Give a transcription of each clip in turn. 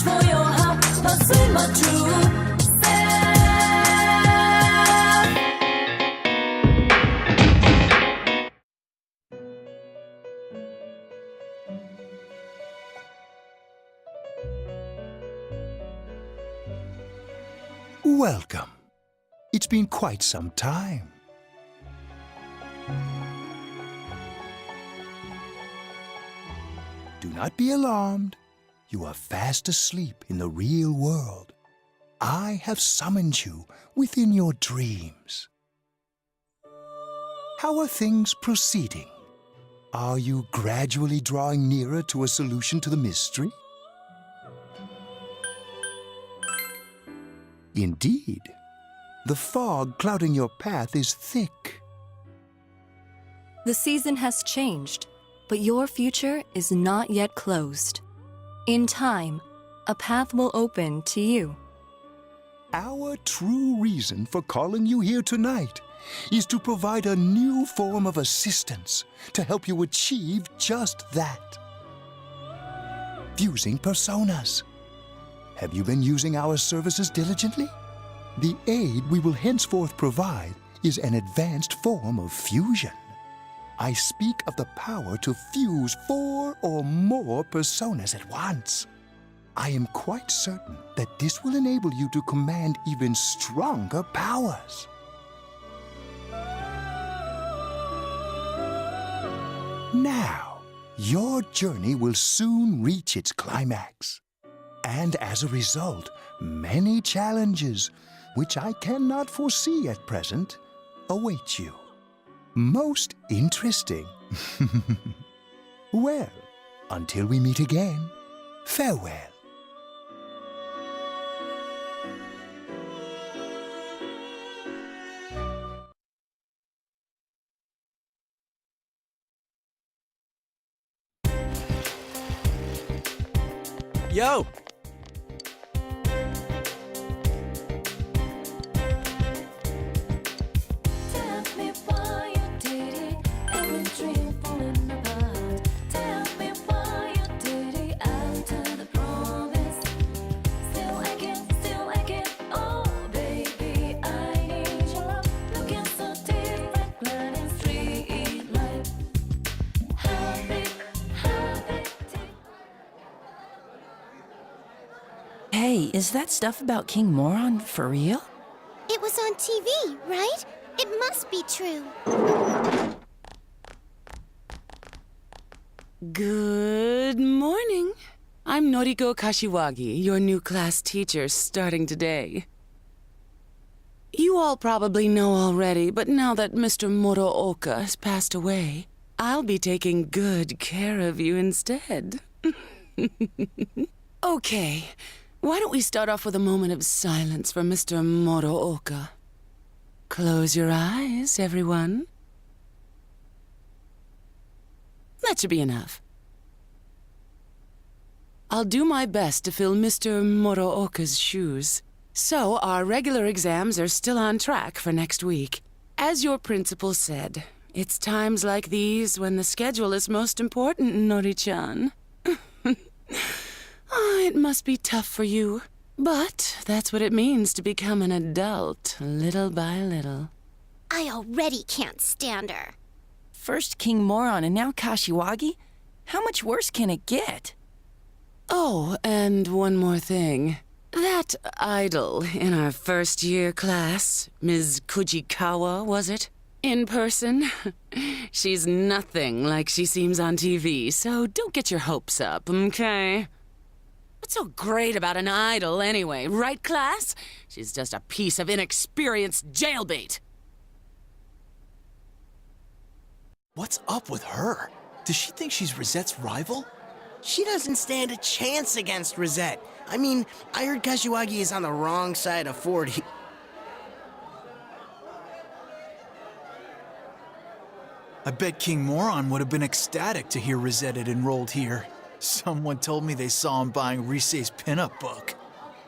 search for your heart, pursue my true self. Welcome. It's been quite some time. Do not be alarmed. You are fast asleep in the real world. I have summoned you within your dreams. How are things proceeding? Are you gradually drawing nearer to a solution to the mystery? Indeed. The fog clouding your path is thick. The season has changed, but your future is not yet closed. In time, a path will open to you. Our true reason for calling you here tonight is to provide a new form of assistance to help you achieve just that. Fusing personas. Have you been using our services diligently? The aid we will henceforth provide is an advanced form of fusion. I speak of the power to fuse 4 or more personas at once. I am quite certain that this will enable you to command even stronger powers. Now, your journey will soon reach its climax. And as a result, many challenges, which I cannot foresee at present, await you. Most interesting. Well, until we meet again, farewell. Yo! Tell me why you did it, every dream falling apart. Tell me why you did it after the promise. Still aching, oh baby, I need your love. Looking so deep like gliding street light. Happy, deep. Hey, is that stuff about King Moron for real? It was on TV, right? It must be true. Good morning. I'm Noriko Kashiwagi, your new class teacher starting today. You all probably know already, but now that Mr. Morooka has passed away, I'll be taking good care of you instead. Okay, why don't we start off with a moment of silence for Mr. Morooka? Close your eyes, everyone. That should be enough. I'll do my best to fill Mr. Morooka's shoes. So, our regular exams are still on track for next week. As your principal said, it's times like these when the schedule is most important, Nori-chan. Oh, it must be tough for you. But that's what it means to become an adult, little by little. I already can't stand her. First King Moron and now Kashiwagi? How much worse can it get? Oh, and one more thing. That idol in our first-year class, Ms. Kujikawa, was it? In person? She's nothing like she seems on TV, so don't get your hopes up, okay? What's so great about an idol anyway, right, class? She's just a piece of inexperienced jailbait. What's up with her? Does she think she's Rosette's rival? She doesn't stand a chance against Rosette. I mean, I heard Kashiwagi is on the wrong side of 40. I bet King Moron would have been ecstatic to hear Rosette had enrolled here. Someone told me they saw him buying Risei's pinup book.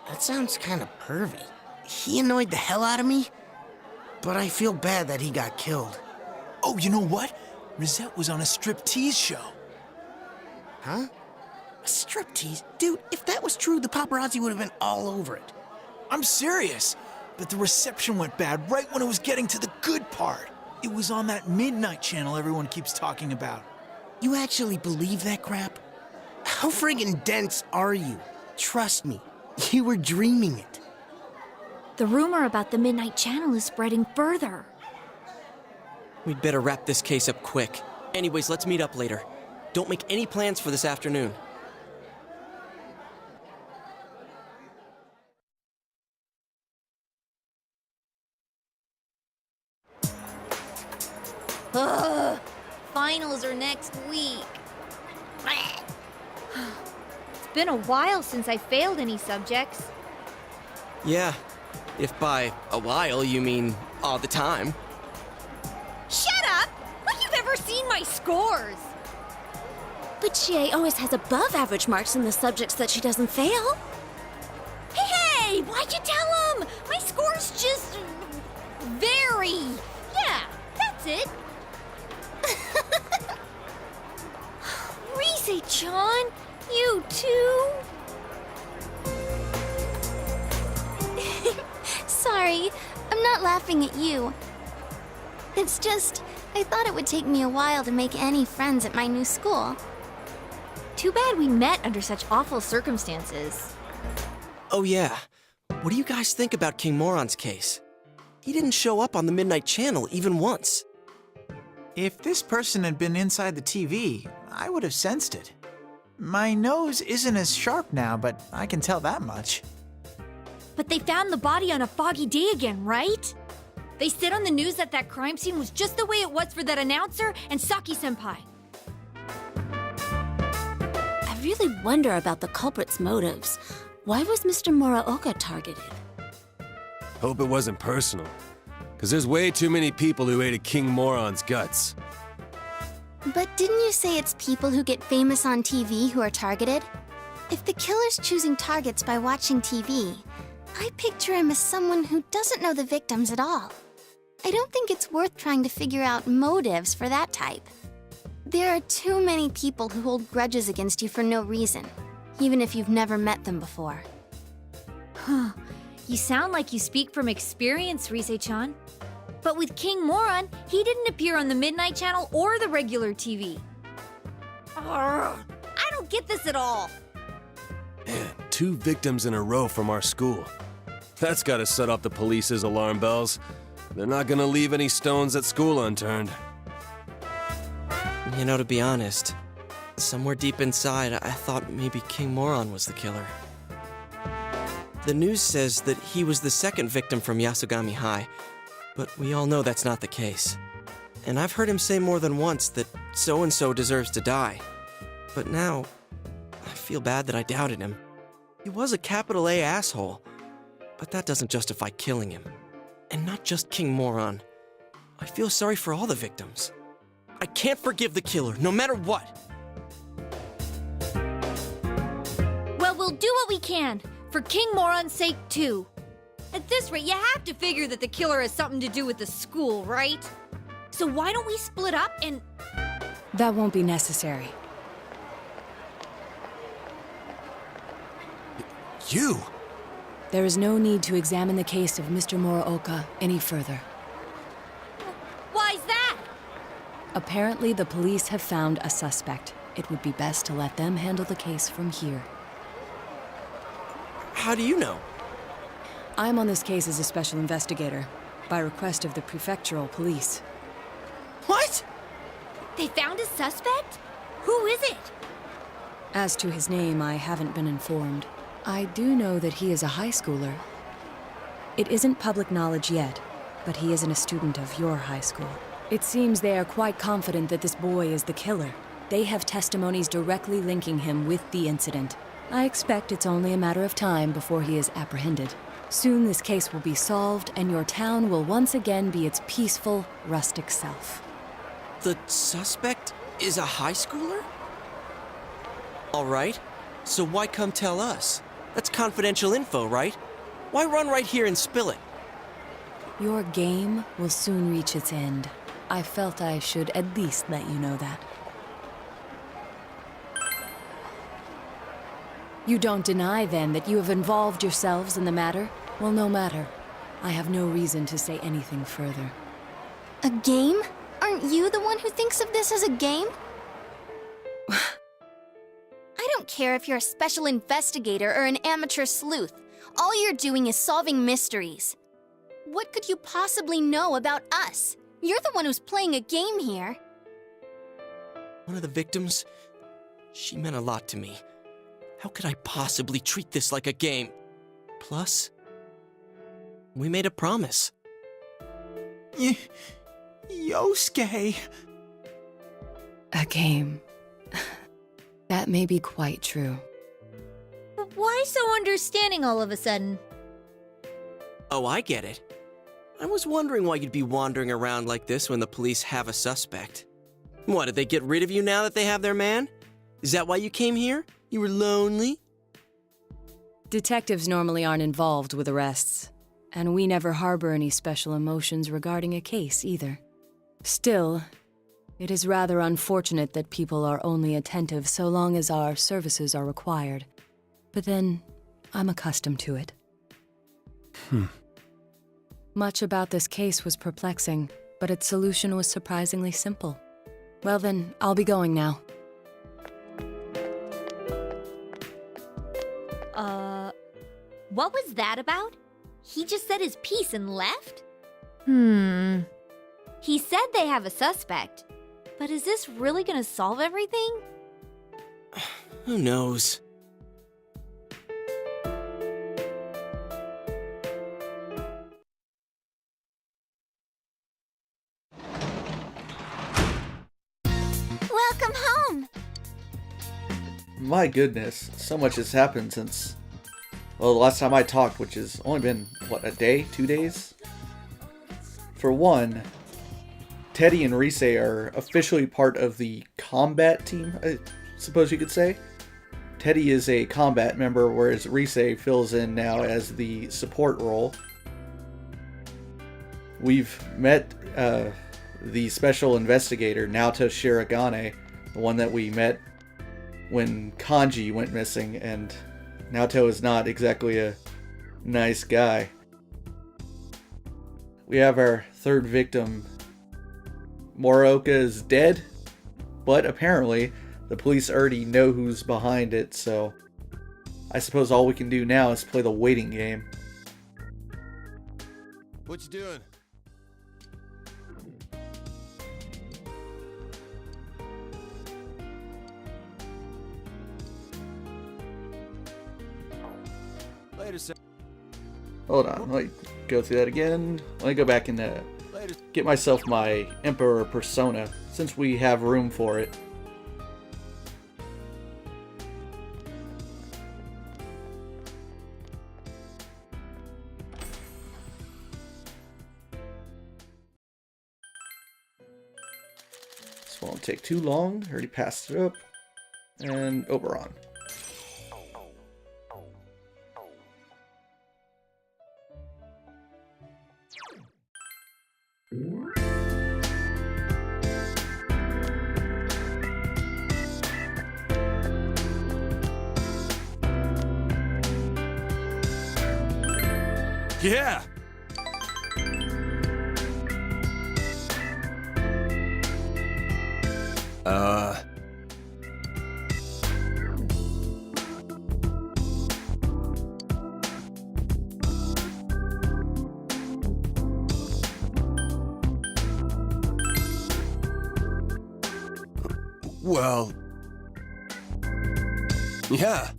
That sounds kind of pervy. He annoyed the hell out of me, but I feel bad that he got killed. Oh, you know what? Rosette was on a striptease show. Huh? A striptease? Dude, if that was true, the paparazzi would have been all over it. I'm serious. But the reception went bad right when it was getting to the good part. It was on that midnight channel everyone keeps talking about. You actually believe that crap? How friggin' dense are you? Trust me, you were dreaming it. The rumor about the Midnight Channel is spreading further. We'd better wrap this case up quick. Anyways, let's meet up later. Don't make any plans for this afternoon. Ugh, finals are next week. It's been a while since I failed any subjects. Yeah, if by a while you mean all the time. Shut up! Like you've ever seen my scores! But she always has above average marks in the subjects that she doesn't fail. Hey, why'd you tell him? My score's just... very... Yeah, that's it. Rise-chan, you too? Sorry, I'm not laughing at you. It's just, I thought it would take me a while to make any friends at my new school. Too bad we met under such awful circumstances. Oh yeah, what do you guys think about King Moron's case? He didn't show up on the Midnight Channel even once. If this person had been inside the TV, I would have sensed it. My nose isn't as sharp now, but I can tell that much. But they found the body on a foggy day again, right? They said on the news that that crime scene was just the way it was for that announcer and Saki-senpai. I really wonder about the culprit's motives. Why was Mr. Muraoka targeted? Hope it wasn't personal. Because there's way too many people who ate King Moron's guts. But didn't you say it's people who get famous on TV who are targeted? If the killer's choosing targets by watching TV, I picture him as someone who doesn't know the victims at all. I don't think it's worth trying to figure out motives for that type. There are too many people who hold grudges against you for no reason, even if you've never met them before. Huh. You sound like you speak from experience, Rise-chan. But with King Moron, he didn't appear on the Midnight Channel or the regular TV. Arrgh, I don't get this at all. Man, 2 victims in a row from our school. That's gotta set off the police's alarm bells. They're not gonna leave any stones at school unturned. You know, to be honest, somewhere deep inside, I thought maybe King Moron was the killer. The news says that he was the second victim from Yasogami High, but we all know that's not the case. And I've heard him say more than once that so-and-so deserves to die. But now, I feel bad that I doubted him. He was a capital A asshole, but that doesn't justify killing him. And not just King Moron. I feel sorry for all the victims. I can't forgive the killer, no matter what. Well, we'll do what we can, for King Moron's sake too. At this rate, you have to figure that the killer has something to do with the school, right? So why don't we split up and... That won't be necessary. You? There is no need to examine the case of Mr. Muraoka any further. Why's that? Apparently, the police have found a suspect. It would be best to let them handle the case from here. How do you know? I'm on this case as a special investigator, by request of the prefectural police. What? They found a suspect? Who is it? As to his name, I haven't been informed. I do know that he is a high schooler. It isn't public knowledge yet, but he isn't a student of your high school. It seems they are quite confident that this boy is the killer. They have testimonies directly linking him with the incident. I expect it's only a matter of time before he is apprehended. Soon this case will be solved, and your town will once again be its peaceful, rustic self. The suspect is a high schooler? All right, so why come tell us? That's confidential info, right? Why run right here and spill it? Your game will soon reach its end. I felt I should at least let you know that. You don't deny, then, that you have involved yourselves in the matter? Well, no matter. I have no reason to say anything further. A game? Aren't you the one who thinks of this as a game? I don't care if you're a special investigator or an amateur sleuth. All you're doing is solving mysteries. What could you possibly know about us? You're the one who's playing a game here. One of the victims, she meant a lot to me. How could I possibly treat this like a game? Plus, we made a promise. Yosuke. A game. That may be quite true. But why so understanding all of a sudden? Oh, I get it. I was wondering why you'd be wandering around like this when the police have a suspect. What, did they get rid of you now that they have their man? Is that why you came here? You were lonely? Detectives normally aren't involved with arrests, and we never harbor any special emotions regarding a case either. Still, it is rather unfortunate that people are only attentive so long as our services are required. But then, I'm accustomed to it. Much about this case was perplexing, but its solution was surprisingly simple. Well then, I'll be going now. What was that about? He just said his piece and left? He said they have a suspect. But is this really gonna solve everything? Who knows? Welcome home! My goodness, so much has happened since, well, the last time I talked, which has only been, what, a day? 2 days? For one, Teddy and Rise are officially part of the combat team, I suppose you could say. Teddy is a combat member, whereas Rise fills in now as the support role. We've met the special investigator, Naoto Shirogane, the one that we met when Kanji went missing, and Naoto is not exactly a nice guy. We have our third victim. Moroka is dead, but apparently the police already know who's behind it, so I suppose all we can do now is play the waiting game. What you doing? Later, sir. Hold on, let me go through that again. Let me go back and get myself my Emperor persona, since we have room for it. This won't take too long. Already passed it up. And Oberon. Yeah! Well... Yeah.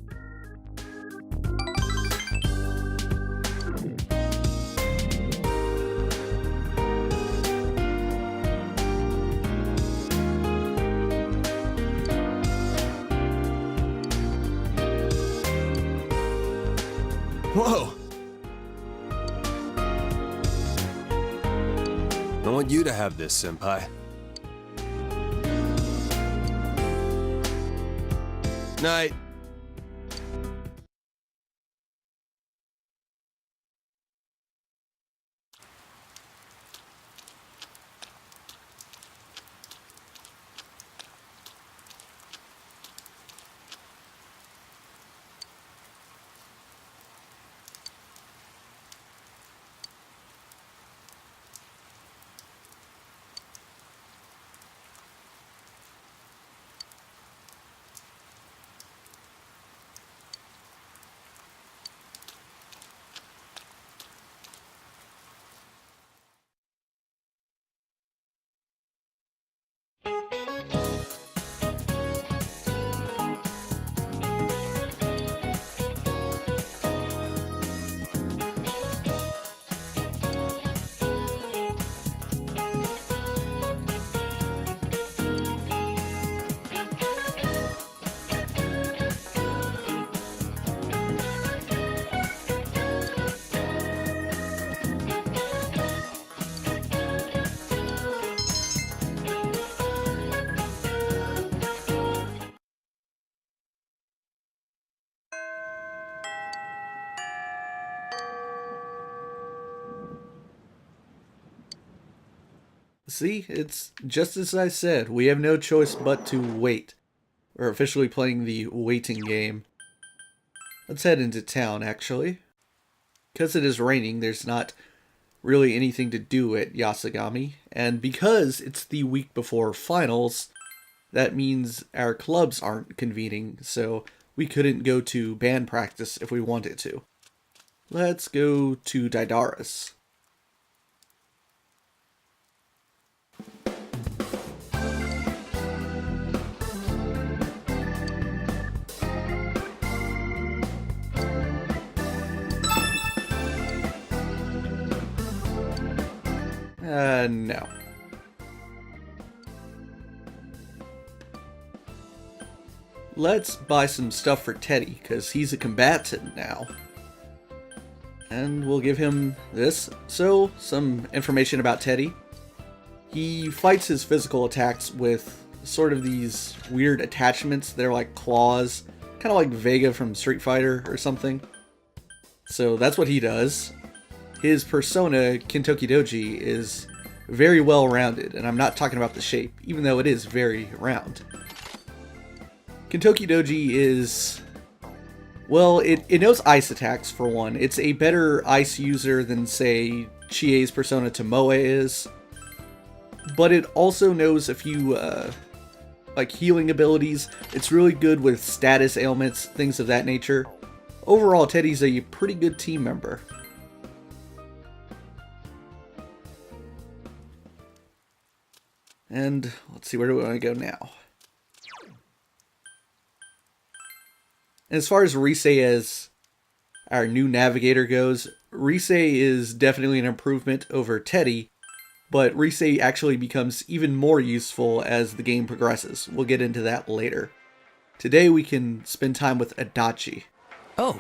Whoa! I want you to have this, Senpai. Night. See, it's just as I said. We have no choice but to wait. We're officially playing the waiting game. Let's head into town, actually. Because it is raining, there's not really anything to do at Yasogami. And because it's the week before finals, that means our clubs aren't convening, so we couldn't go to band practice if we wanted to. Let's go to Daidaris. No. Let's buy some stuff for Teddy, because he's a combatant now. And we'll give him this. So, some information about Teddy. He fights his physical attacks with sort of these weird attachments. They're like claws, kind of like Vega from Street Fighter or something. So that's what he does. His persona, Kintoki Doji, is very well rounded, and I'm not talking about the shape, even though it is very round. Kintoki Doji is, well, it knows ice attacks for one. It's a better ice user than, say, Chie's persona Tomoe is. But it also knows a few, like, healing abilities. It's really good with status ailments, things of that nature. Overall, Teddy's a pretty good team member. And let's see, where do we want to go now? As far as Rise as our new navigator goes, Rise is definitely an improvement over Teddy, but Rise actually becomes even more useful as the game progresses. We'll get into that later. Today we can spend time with Adachi. Oh.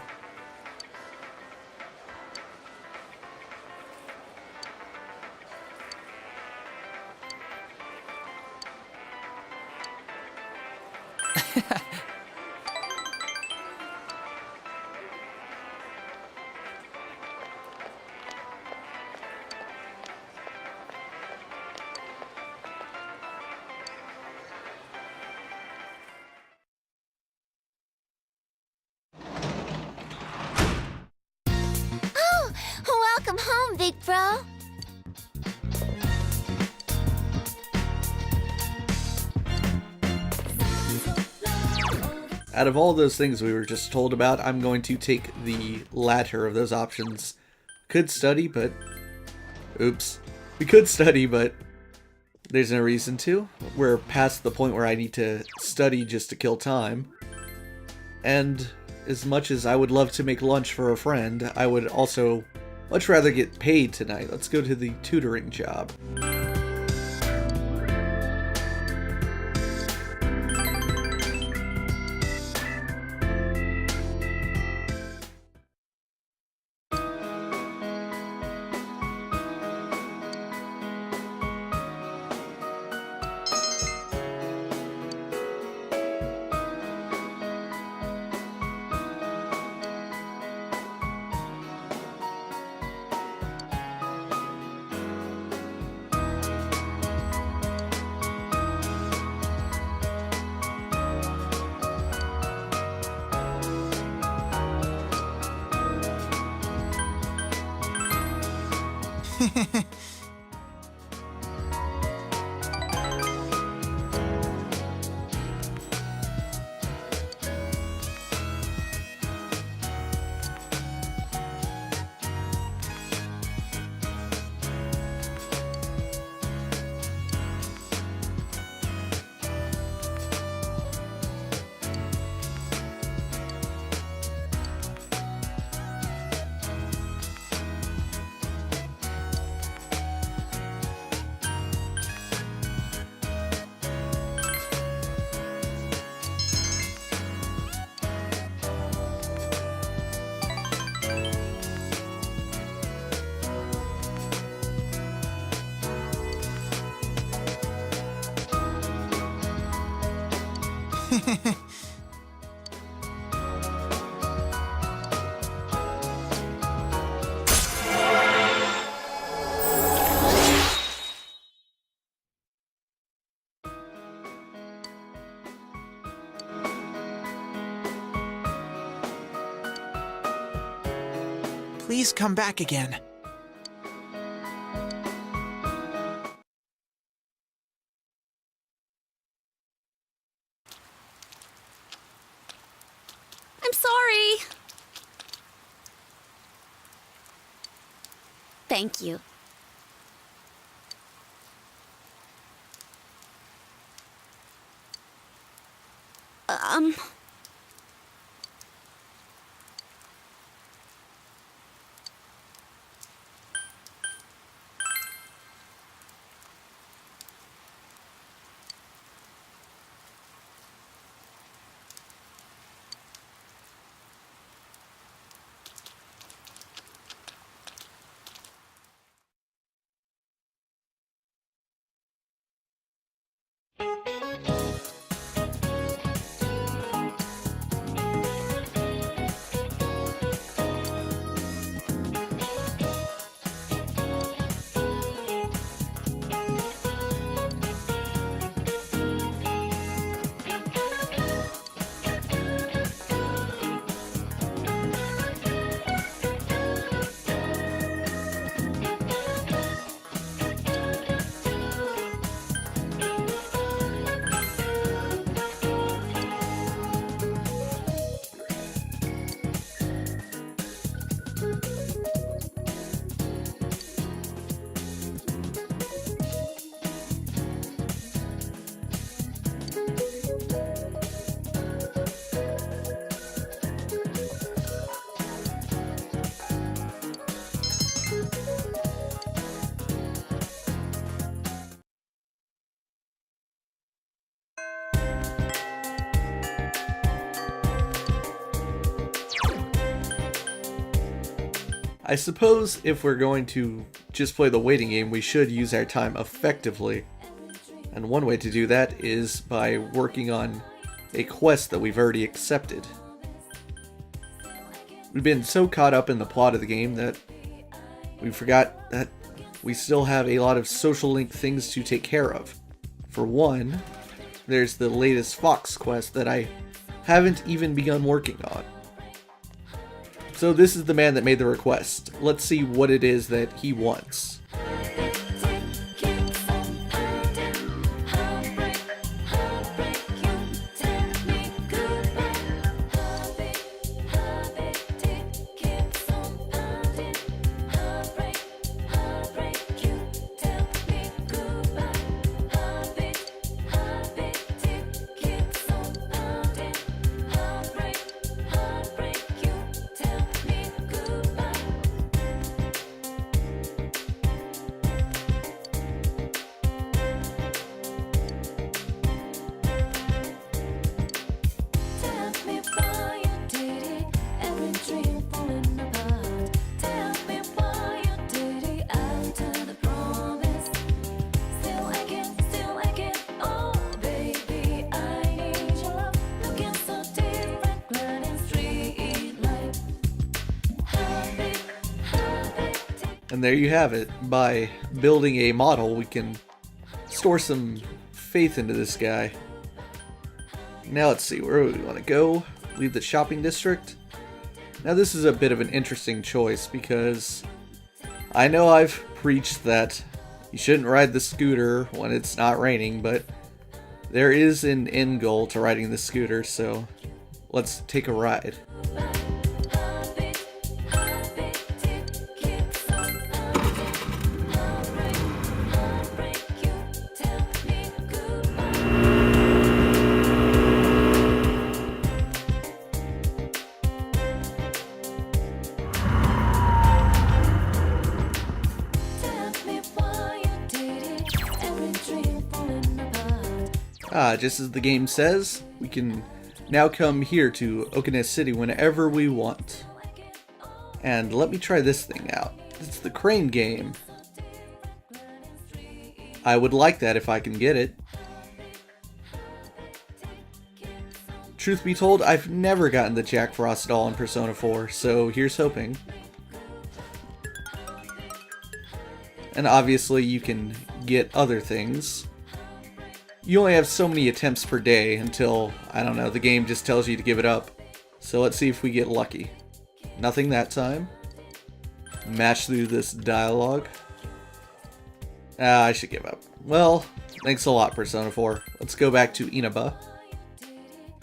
Welcome home, big bro. Out of all those things we were just told about, I'm going to take the latter of those options. Could study, but... Oops. We could study, but there's no reason to. We're past the point where I need to study just to kill time. And as much as I would love to make lunch for a friend, I would also much rather get paid tonight. Let's go to the tutoring job. Please come back again. I'm sorry. Thank you. Um... I suppose if we're going to just play the waiting game, we should use our time effectively. And one way to do that is by working on a quest that we've already accepted. We've been so caught up in the plot of the game that we forgot that we still have a lot of social link things to take care of. For one, there's the latest Fox quest that I haven't even begun working on. So this is the man that made the request. Let's see what it is that he wants. And there you have it. By building a model, we can store some faith into this guy. Now let's see, where do we want to go? Leave the shopping district? Now this is a bit of an interesting choice because I know I've preached that you shouldn't ride the scooter when it's not raining, but there is an end goal to riding the scooter, so let's take a ride. Just as the game says, we can now come here to Okines City whenever we want. And let me try this thing out. It's the crane game. I would like that if I can get it. Truth be told, I've never gotten the Jack Frost doll in Persona 4, so here's hoping. And obviously you can get other things. You only have so many attempts per day until, I don't know, the game just tells you to give it up. So let's see if we get lucky. Nothing that time. match through this dialogue. I should give up. Well, thanks a lot, Persona 4. Let's go back to Inaba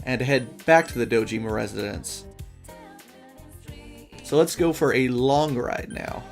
and head back to the Dojima residence. So let's go for a long ride now.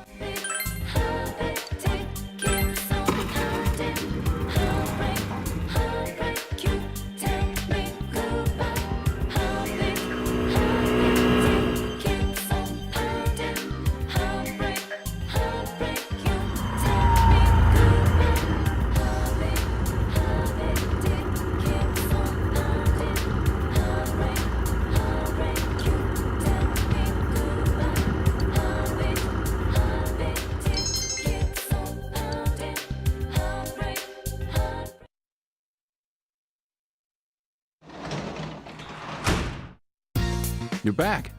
You're back.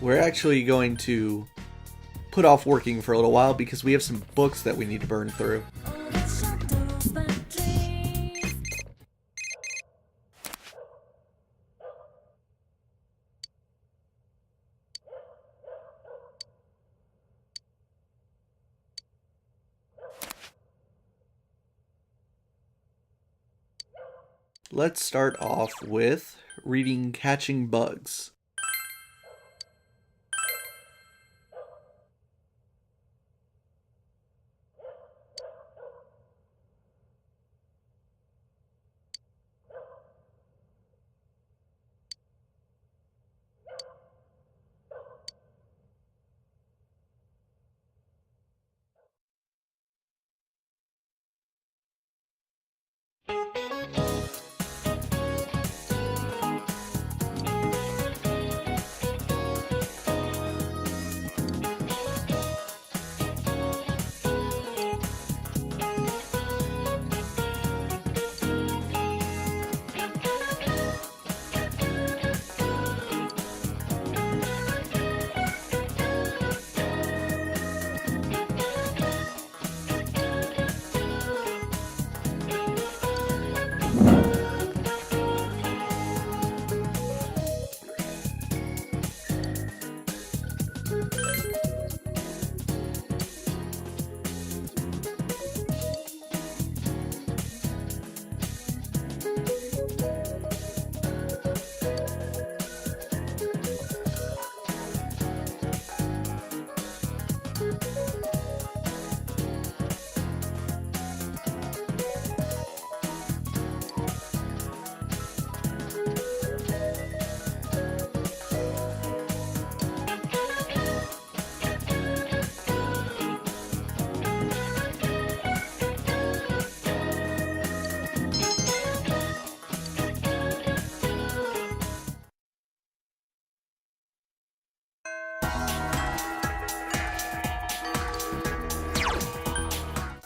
We're actually going to put off working for a little while because we have some books that we need to burn through. Let's start off with reading Catching Bugs.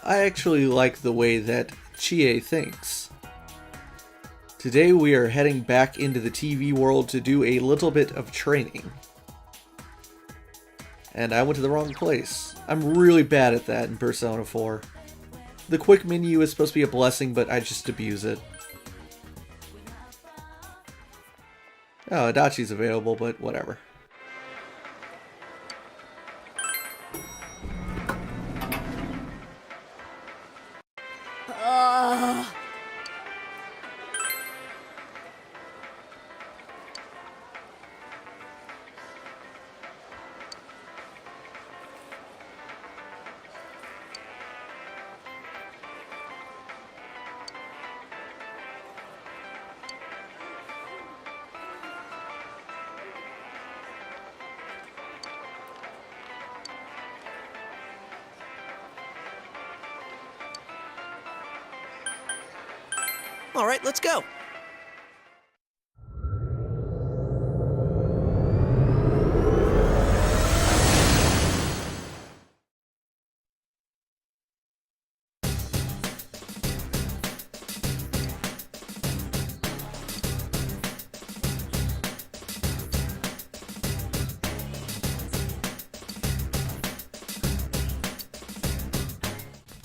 I actually like the way that Chie thinks. Today we are heading back into the TV world to do a little bit of training. And I went to the wrong place. I'm really bad at that in Persona 4. The quick menu is supposed to be a blessing, but I just abuse it. Oh, Adachi's available, but whatever. All right, let's go.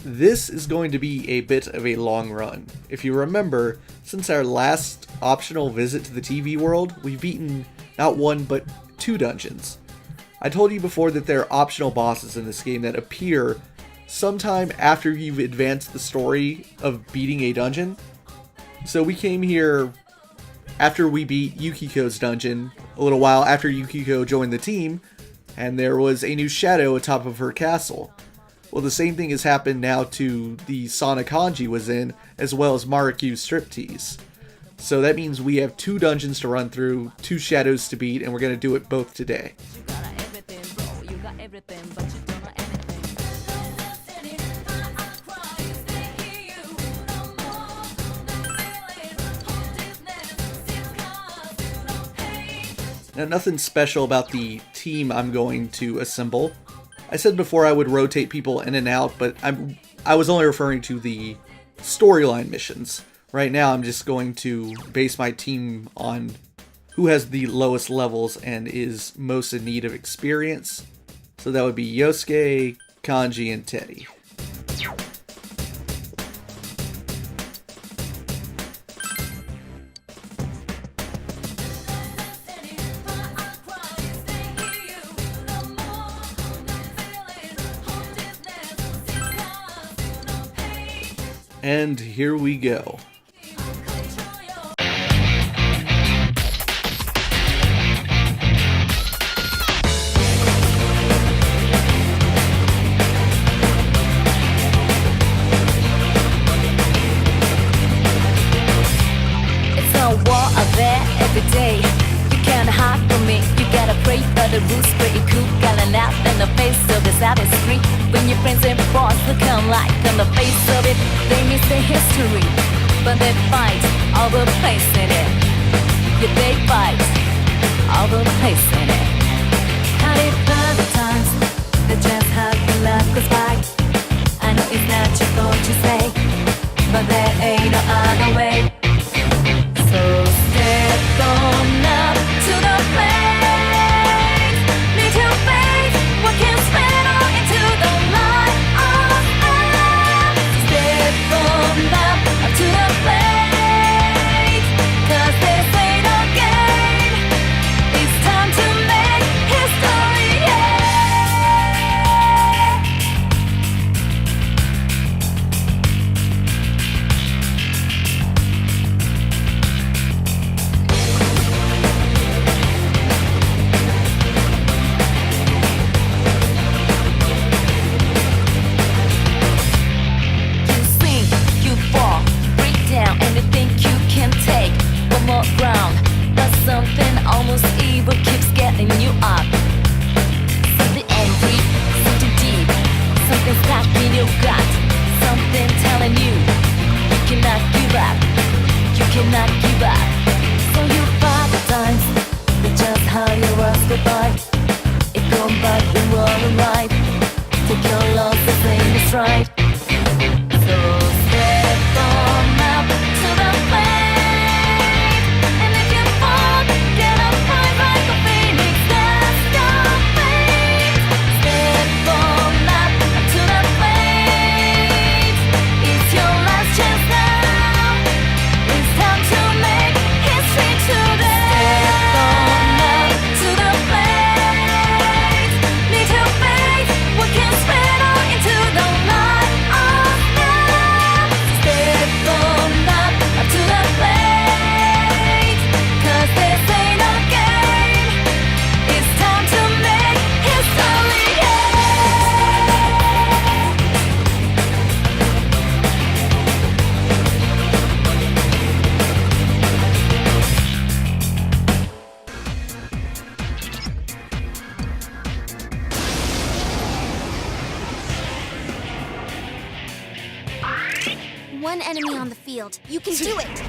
This is going to be a bit of a long run. If you remember, since our last optional visit to the TV world, we've beaten not one but 2 dungeons. I told you before that there are optional bosses in this game that appear sometime after you've advanced the story of beating a dungeon. So we came here after we beat Yukiko's dungeon, a little while after Yukiko joined the team, and there was a new shadow atop of her castle. Well, the same thing has happened now to the sauna Kanji was in, as well as Marikyu's striptease. So that means we have 2 dungeons to run through, 2 shadows to beat, and we're going to do it both today. Now, nothing special about the team I'm going to assemble. I said before I would rotate people in and out, but I was only referring to the storyline missions. Right now, I'm just going to base my team on who has the lowest levels and is most in need of experience. So that would be Yosuke, Kanji, and Teddy. And here we go. It's a war out there every day. You can't hide from me. You gotta pray for the rules, pretty cool, calling out in the face of the Sabbath street. When your friends and boss look like on the face of it, they miss their history, but they fight all the place in it. Yeah, they fight all the place in it. Had it other times, that's just how the love goes by. I know it's not your fault to say, but there ain't no other way. So step on up to the plate. Need your faith, what can spin all into the light of love. Step on up to the plate. 'Cause this ain't no game. It's time to make history, yeah. You sink, you fall, break down, and you think you can take one more round. But something almost evil keeps getting you up. Something angry, something deep, something stuck in your gut. Something telling you you cannot give up, you cannot give up. So you fight the times, but just how your words go by. It go back the world and right. Take your loss and think it's right. So step on up to the plate. And if you fall, get up right like a phoenix. That's your fate. Step on up to the plate. It's your last chance now. It's time to make history today. Step on up to the plate. Need your faith, what can spread all into the light of love. Step on up to the plate. 'Cause this ain't no game. It's time to make history, yeah. One enemy on the field. You can do it.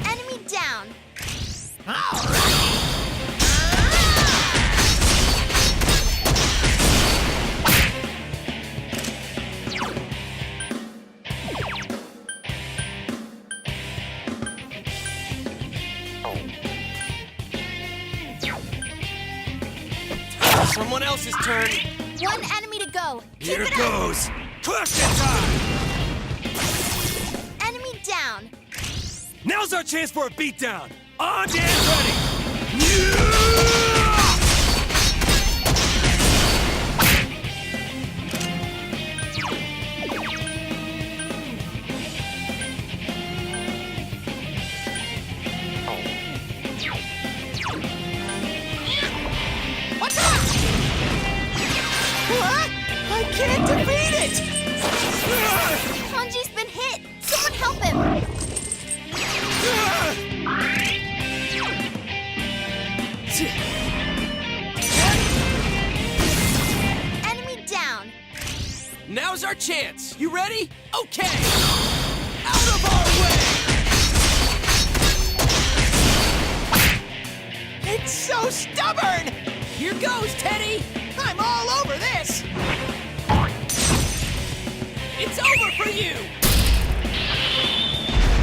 Enemy down. Someone else's turn. One enemy to go. Keep Here it up. goes. Question time. Enemy down. Now's our chance for a beatdown. On and ready! What's up? What? I can't defeat it! Kanji's been hit! Someone help him! Enemy down! Now's our chance. You ready? Okay! Out of our way! It's so stubborn! Here goes, Teddy! I'm all over this! It's over for you!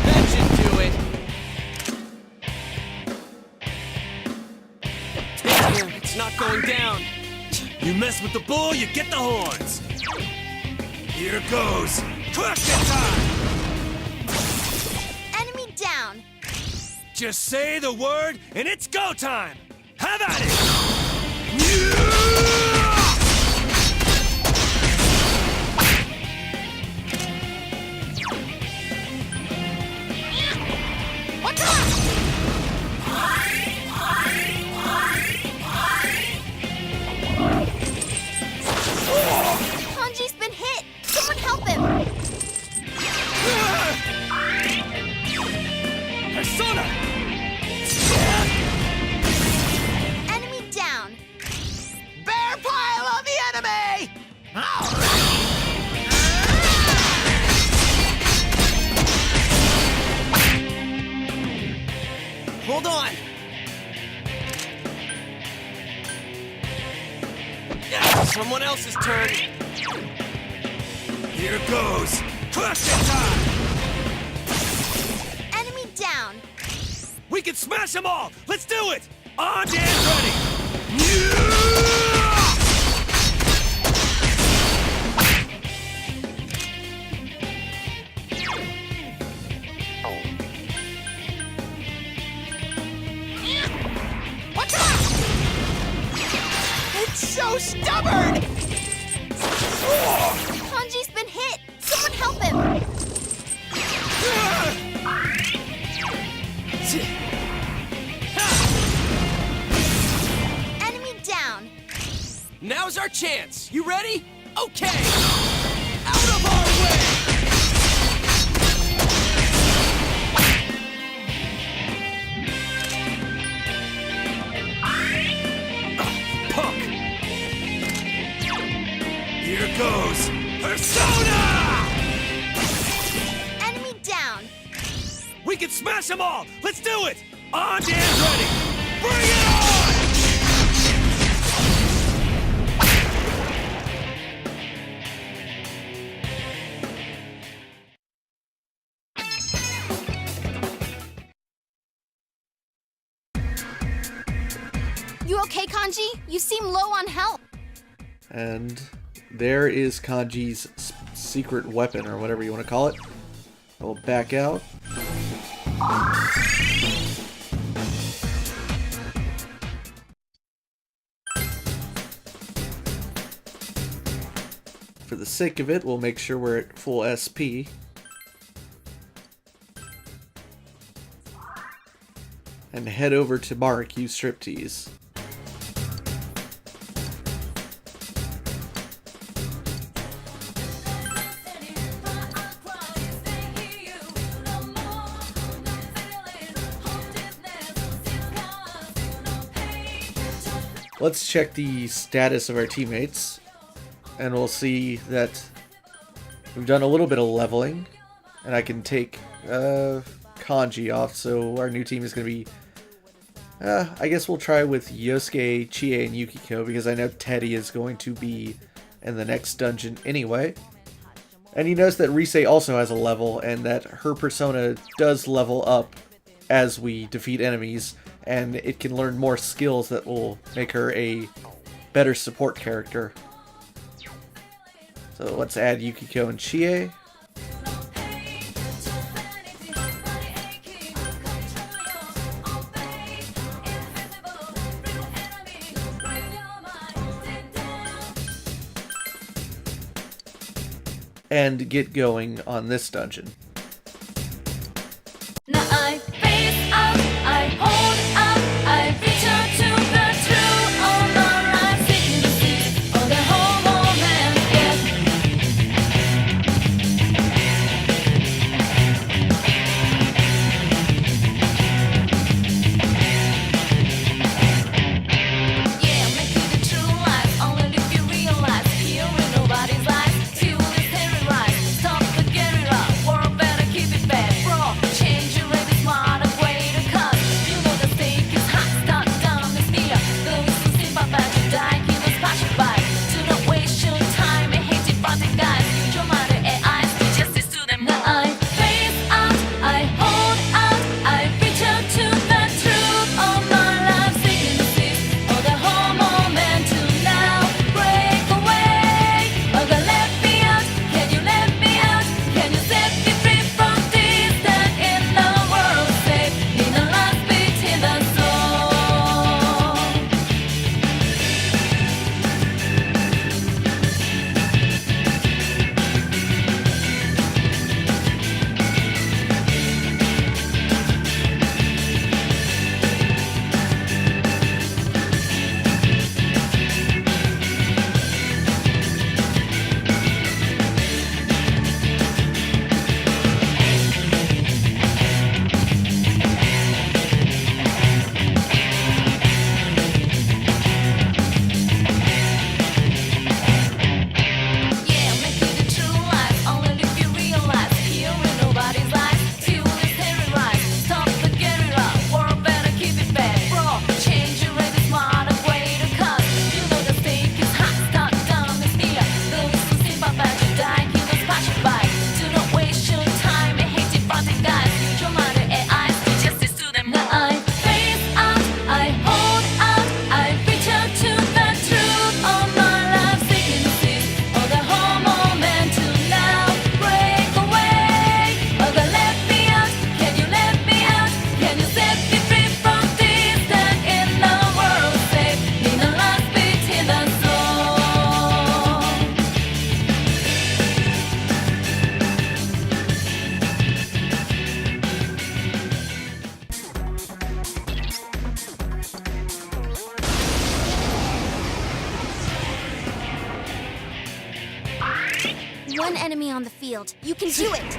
That should do it. Damn, it's not going down. You mess with the bull, you get the horns. Here goes. Question time! Enemy down! Just say the word and it's go time! Have at it! What's up? Kanji's been hit! Someone help him! Persona! Enemy down! Bear pile on the enemy! Hold on. Someone else's turn. Here goes. Question time! Enemy down! We can smash them all! Let's do it! On and ready! What's up? It's so stubborn! Kanji's been hit! Someone help him! Enemy down! Now's our chance. You ready? Okay! Out of our way! Punk! Here goes. Persona! Enemy down! We can smash them all! Let's do it! On and ready! Bring it on! You okay, Kanji? You seem low on health. And there is Kanji's secret weapon, or whatever you want to call it. I will back out. For the sake of it, we'll make sure we're at full SP. And head over to Mark, use Striptease. Let's check the status of our teammates, and we'll see that we've done a little bit of leveling, and I can take Kanji off, so our new team is going to be, I guess we'll try with Yosuke, Chie, and Yukiko, because I know Teddy is going to be in the next dungeon anyway. And you notice that Rise also has a level, and that her persona does level up as we defeat enemies, and it can learn more skills that will make her a better support character. So let's add Yukiko and Chie. and get going on this dungeon. Now I face up, I hold up, I reach out to the truth. All my life seeking to see all the whole moment. Yeah, make it the true life. Only if you realize here in nobody's life. Fuel is terrorized. Stop the guerrilla. World better keep it bad, bro. Change your rate is smart and way to cut. You know the stake is hot. Start down this near. Though it's so simple, but you die. Kill us, pass you by. Do not waste your time and hate it, fighting guys. Use your mind and eyes. Do justice to them. Now I face out. I hold out. I reach out to the truth. All my life seeking to see all the whole moment to now break away. Oh, God, let me out. Can you let me out? Can you set me free from this that in the world safe? In the last beat in the soul. Yeah, make it the true life. Only if you realize here in nobody's life. Fuel is terrorized. Stop the guerrilla. World better keep it bad, bro. Change your rate is smart and way to cut. You know the stake is hot. Start down this near. Though it's so simple, but you die. Kill us, pass you by. Do not waste your time and hate it, fighting guys. Use your mind and eyes. Do justice to them. Now I face out. I hold out. I reach out to the truth. All my life seeking to see all the whole moment to now break away. Oh, God, let me out. Can you let me out? Can you set me free from this that in the world safe? In the last beat in the soul. One enemy on the field. You can do it.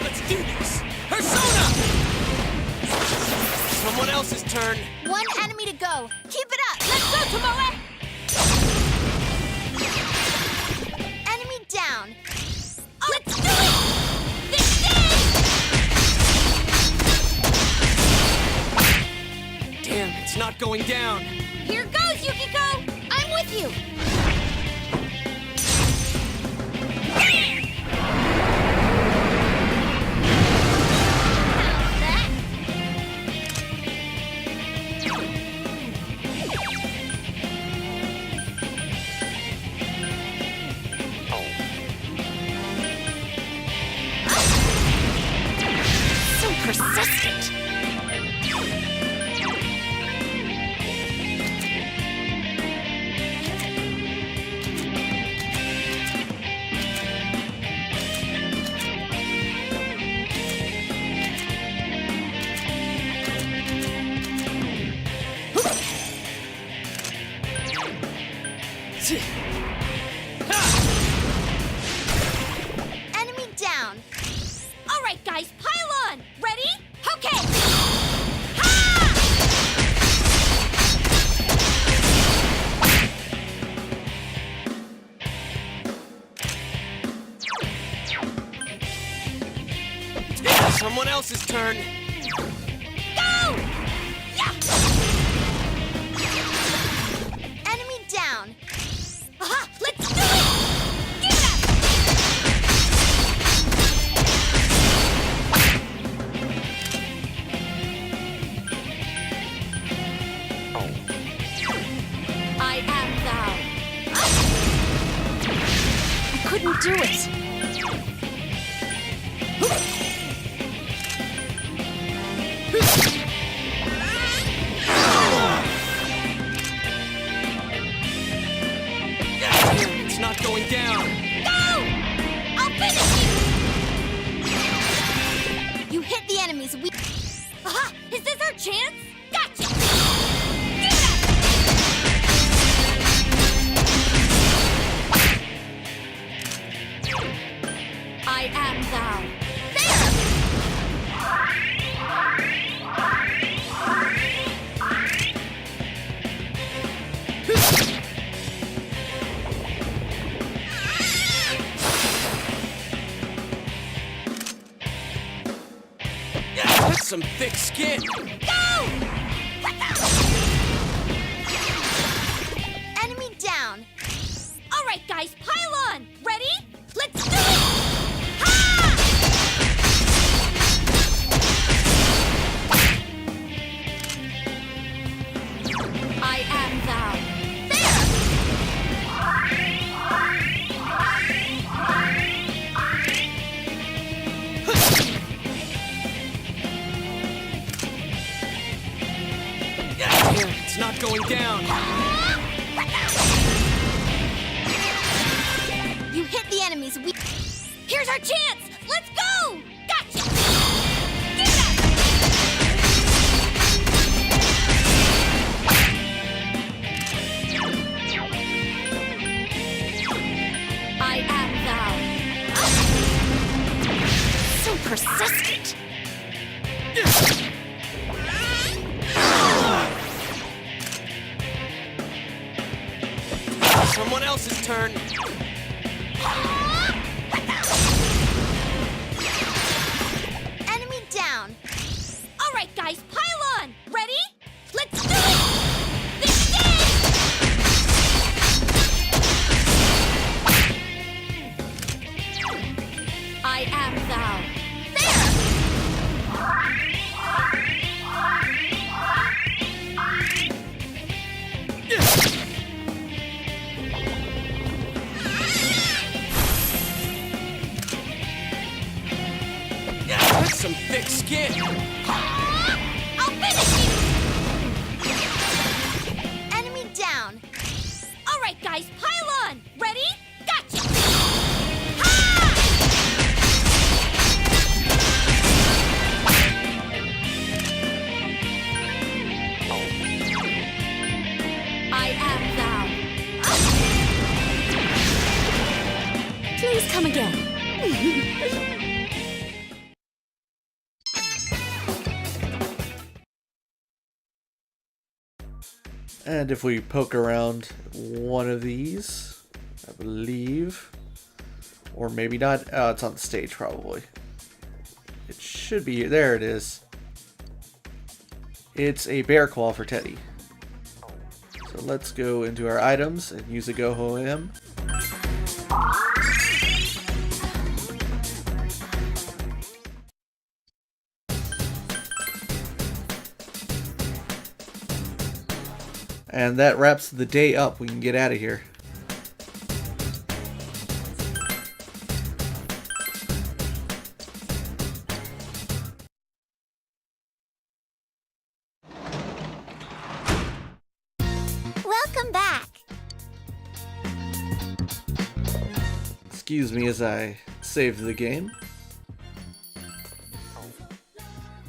Let's do this! Persona! Someone else's turn. One enemy to go. Keep it up. Let's go, Tomoe! Enemy down. Let's do it! This day! Damn, it's not going down. Here goes, Yukiko! I'm with you. How's that? So persistent. Enemy down. All right, guys, pile on! Ready? Okay! Someone else's turn. Go! Yeah! Enemy down. Aha! Let's do it! Give it up! I am thou. I couldn't do it. it's not going down. Go! I'll finish you! You hit the enemy's weak. Aha! Is this our chance? Gotcha! Give it up! I am thou. There! That's some thick skin. Go! Enemy down. All right, guys, pile on. Ready? Let's do it! Ha! I am thou. There! Damn, it's not going down. You hit the enemy's weak. Here's our chance! Let's go! Gotcha! Give it up! I am thou. So persistent. Someone else's turn. Enemy down. All right, guys, pile on. Ready? Let's do it! This is it! I am thou. There! That's some thick skin. I'll finish you! Enemy down. All right, guys, pile on. Ready? Gotcha! Ha! I am thou. Please come again. And if we poke around one of these, I believe, or maybe not, oh, it's on the stage probably. It should be, there it is. It's a bear claw for Teddy. So let's go into our items and use a Go-Ho-M. And that wraps the day up. We can get out of here. Welcome back. Excuse me as I save the game.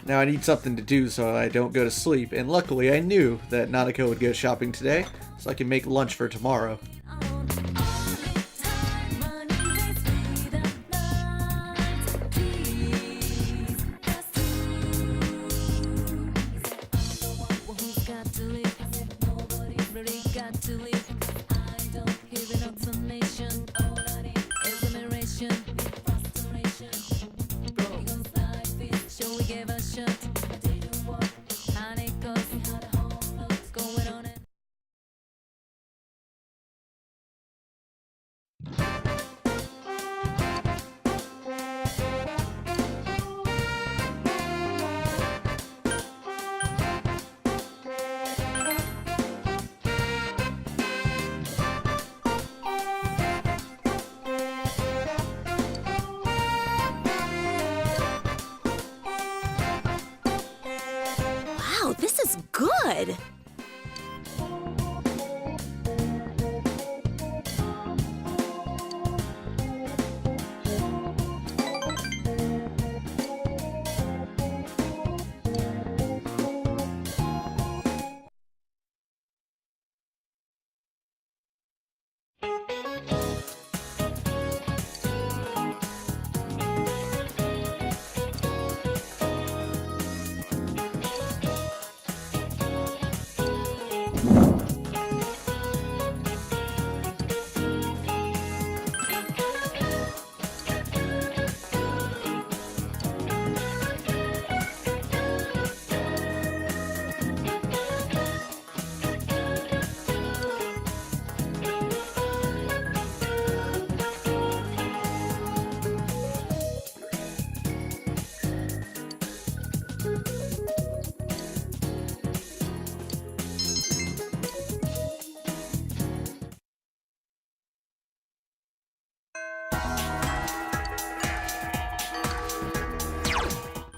Now I need something to do so I don't go to sleep, and luckily I knew that Nanako would go shopping today, so I can make lunch for tomorrow. Wow, this is good.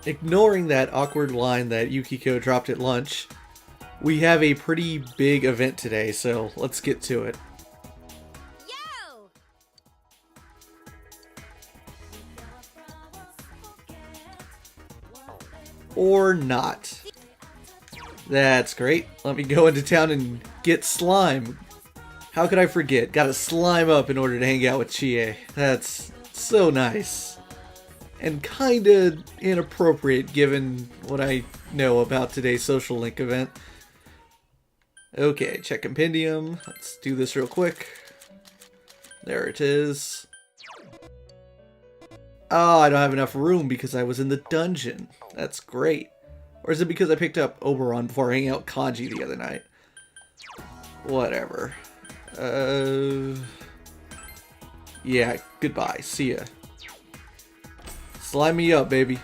ignoring that awkward line that Yukiko dropped at lunch, we have a pretty big event today, so let's get to it. Yo! Or not. That's great. Let me go into town and get slime. How could I forget? Gotta slime up in order to hang out with Chie. That's so nice. And kinda inappropriate given what I know about today's social link event. Okay, check compendium. Let's do this real quick. There it is. Oh, I don't have enough room because I was in the dungeon. That's great. Or is it because I picked up Oberon before hanging out with Kanji the other night? Whatever. Yeah, goodbye. See ya. Slime me up, baby.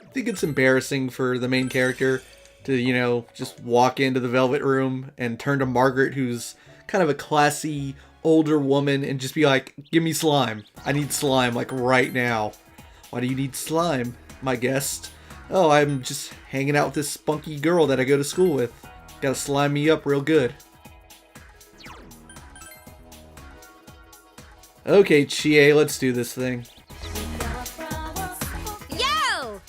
I think it's embarrassing for the main character to, you know, just walk into the Velvet Room and turn to Margaret, who's kind of a classy, older woman, and just be like, give me slime. I need slime, like, right now. Why do you need slime, my guest? Oh, I'm just hanging out with this spunky girl that I go to school with. Gotta slime me up real good. Okay, Chie, let's do this thing. Yo!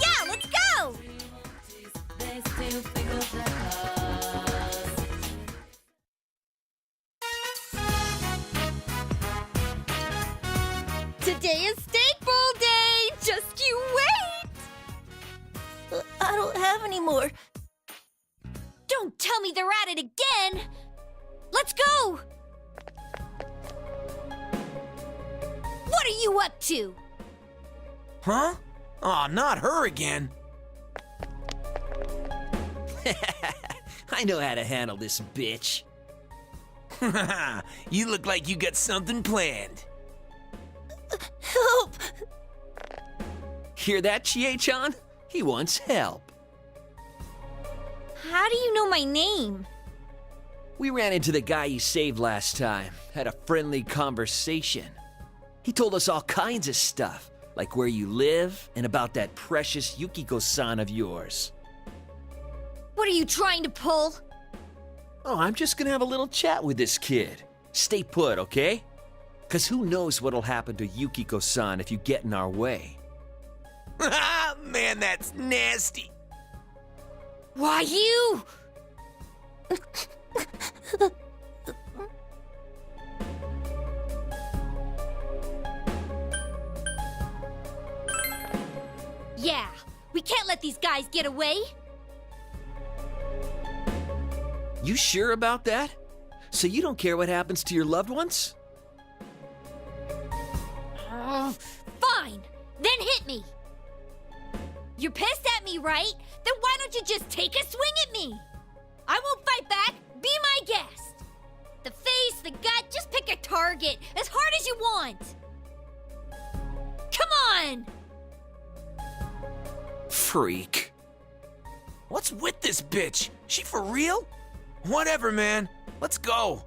Yeah, let's go! Today is steak bowl day! Just you wait! I don't have any more. Don't tell me they're at it again! Let's go! What are you up to? Huh? Aw, not her again. I know how to handle this bitch. You look like you got something planned. Help! Hear that, Chie-chan? He wants help. How do you know my name? We ran into the guy you saved last time, had a friendly conversation. He told us all kinds of stuff, like where you live and about that precious Yukiko-san of yours. What are you trying to pull? Oh, I'm just gonna have a little chat with this kid. Stay put, okay? 'Cause who knows what'll happen to Yukiko-san if you get in our way. Man, that's nasty. Why, you? Yeah, we can't let these guys get away. You sure about that? So you don't care what happens to your loved ones? Fine, then hit me. You're pissed at me, right? Then why don't you just take a swing at me? I won't fight back. Be my guest. The face, the gut, just pick a target as hard as you want. Come on! Freak. What's with this bitch? She for real? Whatever, man. Let's go.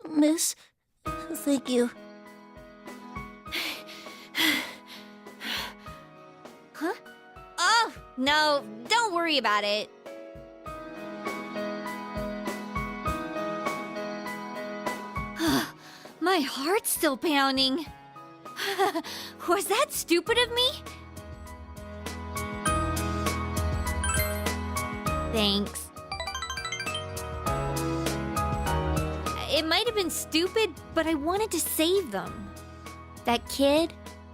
Miss, thank you. Huh? Oh, no, don't worry about it. My heart's still pounding. Was that stupid of me? Thanks. It might have been stupid, but I wanted to save them. That kid,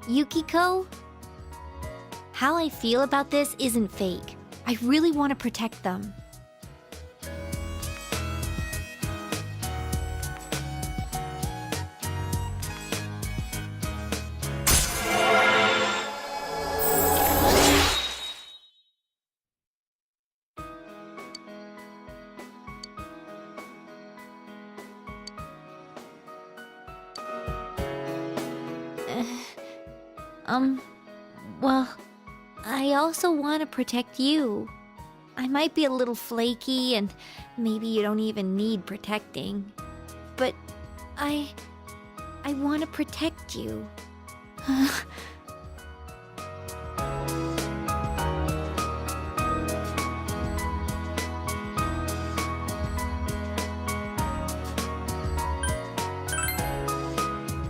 Yukiko. How I feel about this isn't fake. I really want to protect them. Well, I also want to protect you. I might be a little flaky, and maybe you don't even need protecting. But I want to protect you.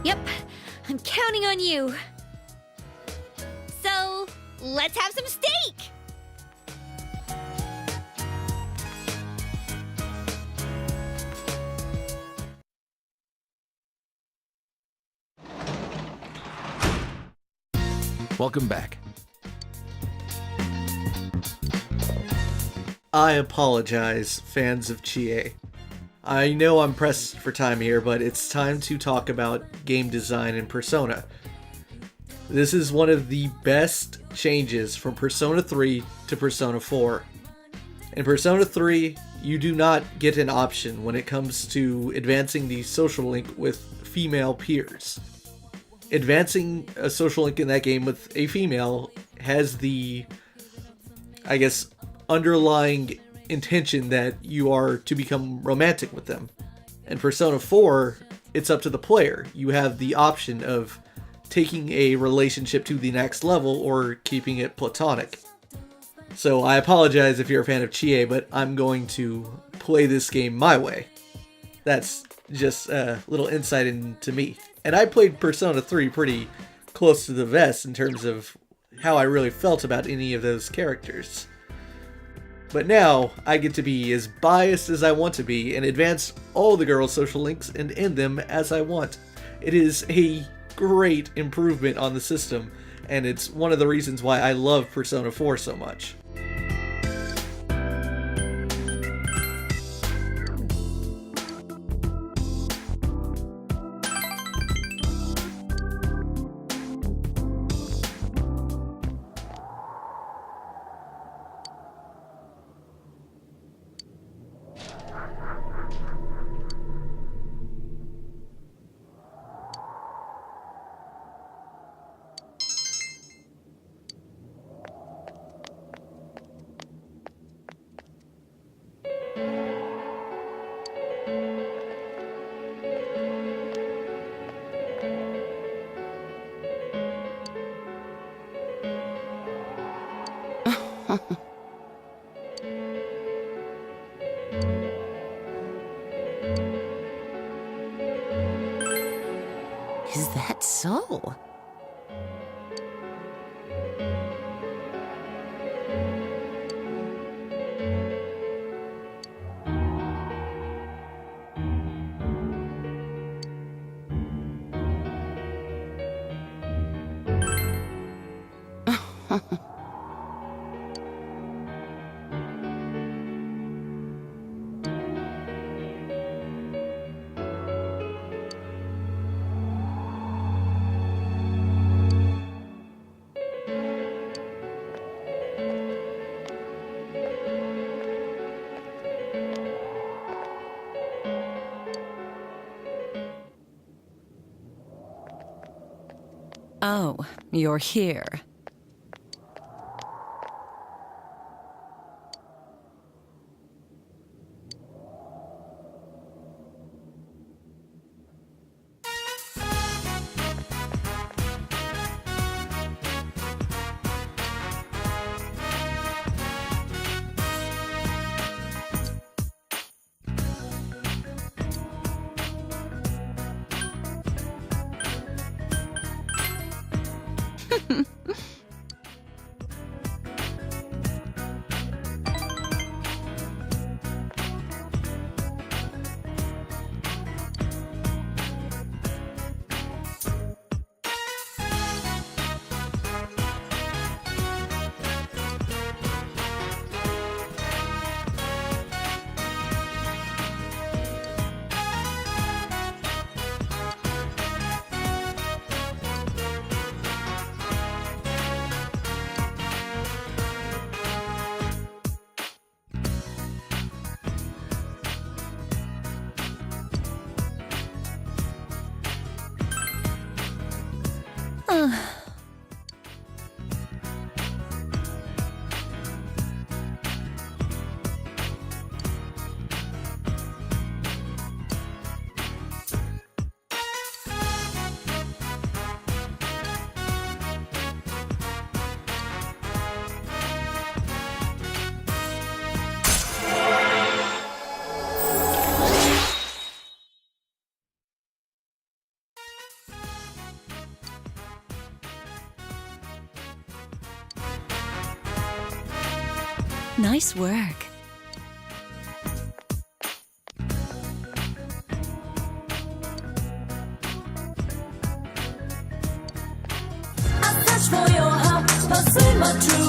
Yep, I'm counting on you. So, let's have some steak! Welcome back. I apologize, fans of Chie. I know I'm pressed for time here, but it's time to talk about game design in Persona. This is one of the best changes from Persona 3 to Persona 4. In Persona 3, you do not get an option when it comes to advancing the social link with female peers. Advancing a social link in that game with a female has the, I guess, underlying intention that you are to become romantic with them. In Persona 4, it's up to the player. You have the option of taking a relationship to the next level or keeping it platonic. So I apologize if you're a fan of Chie, but I'm going to play this game my way. That's just a little insight into me. And I played Persona 3 pretty close to the vest in terms of how I really felt about any of those characters. But now, I get to be as biased as I want to be and advance all the girls' social links and end them as I want. It is a great improvement on the system, and it's one of the reasons why I love Persona 4 so much. Is that so? Oh, you're here. Nice work. I search for your heart, pursue my truth.